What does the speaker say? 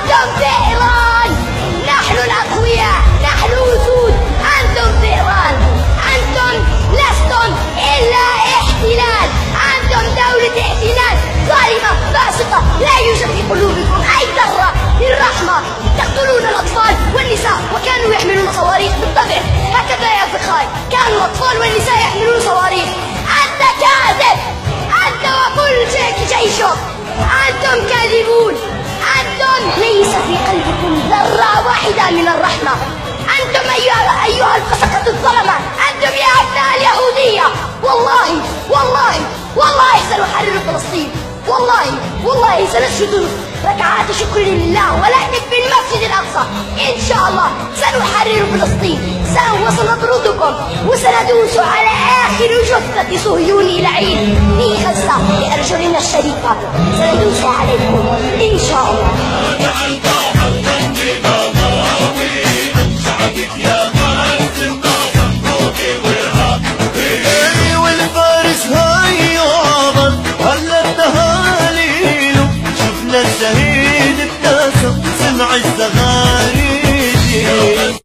أنتم في إيران، نحن الأقوياء، نحن أسود، أنتم في إيران، أنتم لستم إلا احتلال، أنتم دولة احتلال ظالمة فاسقة، لا يوجد في قلوبكم أي ذرة للرحمة، تقتلون الأطفال والنساء وكانوا يحملون صواريخ. بالطبع هكذا يا فخاي، كانوا الأطفال والنساء يحملون صواريخ. أنت كاذب، أنت وكل جيشك، أنتم كاذبون، أنتم ليس في قلبكم ذرة واحدة من الرحمة. أنتم أيها الفسقة الظلمة، أنتم يا أبناء اليهودية، والله والله والله سنحرر فلسطين، والله سنسجد ركعات شكر لله ولكن في المسجد الأقصى إن شاء الله. سنحرر فلسطين وسنطردكم وسندوس على آخر جثة صهيوني لعين في غزة بأرجلنا الشريفة، سندوس عليكم إن شاء الله. الشهيد ابتسم سمع الزغاريد.